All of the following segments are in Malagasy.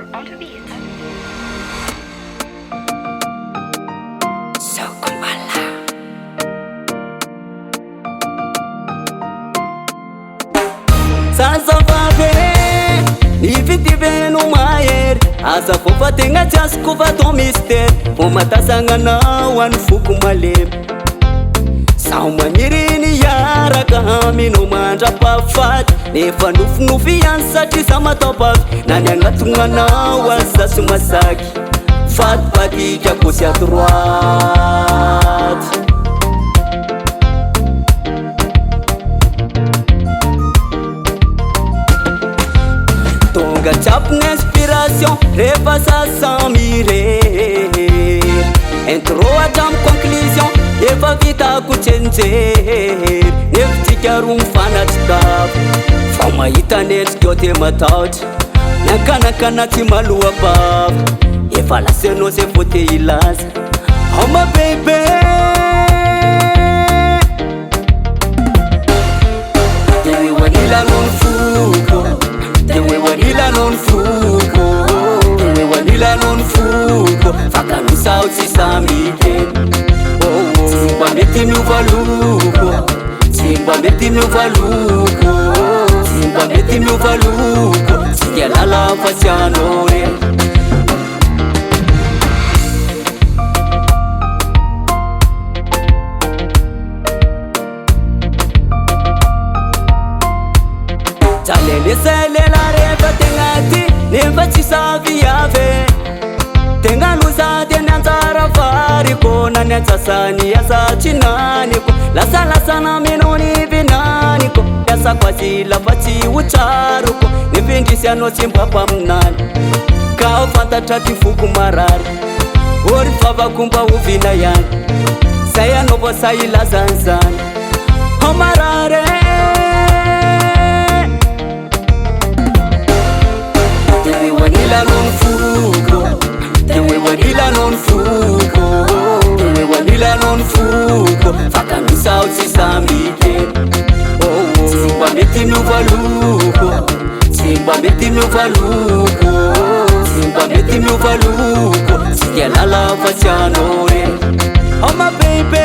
More on the beat. Zouk Mbola. Sasa vabe Nivitibenu maer Asa fofa tenga jasku vato mister Fomatasangana wan fuku malem Sauma mirini yara kamino mandra pafat Nefa nufi yansati sama topaf Nani angatungana wasasu masaki Fat pati jakosi à droite Tonga chap inspiration Repassa sans mirer Intro à jam conclusion Efa vita kuchenjer Neftika room fanatstap Fama itanet kyote matout Nakana timalua bab Efa la seno se fote ilas Oh my baby Dewe wanila non fuko Dewe wanila non fuko Dewe wanila non fuko Faka no sauti samike Simba meti mi uvaluko Simba meti mi uvaluko Simba meti mi uvaluko Sikia lala fasianore Chalele sele la reva tengati Nemba chisavi ave Tenga luza denanzara variko Nanetsa sani yasa chinaniko Lasa na minoni vinaniko Yasa kwa zila pati ucharuko Nipindisi anochimba pa mnani Kao fanta trati fuku marari Ori fava kumba uvina yani Saya novo saila zanzani Homarare Dewe wanila non fuko Dewe wanila non fuko Dewe wanila non fuko Faka no sauti samike Simba meti mi uvaluko Simba meti mi uvaluko Simba meti mi uvaluko Sikia lala fasianore Oh my baby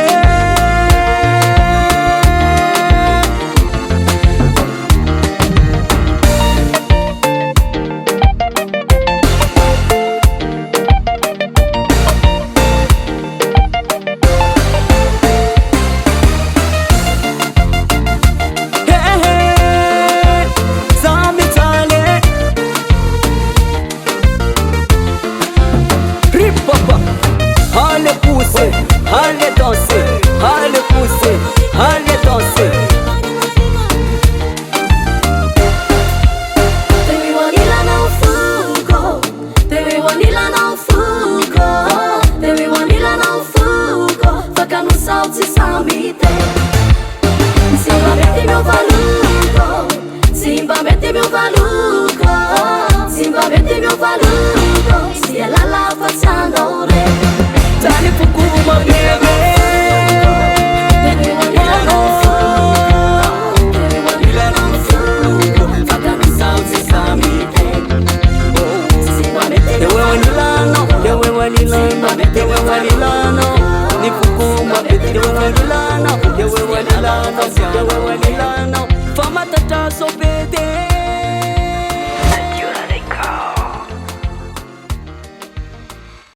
Allez danser, allez pousser, allez danser. Dewe wanila non fuko, dewe wanila non fuko, dewe wanila non fuko. Faka no sauti samite. Simba meti meu valuko, Simba meti meu valuko, Simba meti meu valuko. Se ela lava sandore. Tani fukuma bebe Dewe wanila non fuko, dewe wanila non fuko. Faka no sauti samite. Simba meti meu Dewe wanila no, dewe wanila no, dewe wanila no Ni fukuma bebe, dewe wanila no, dewe wanila no, dewe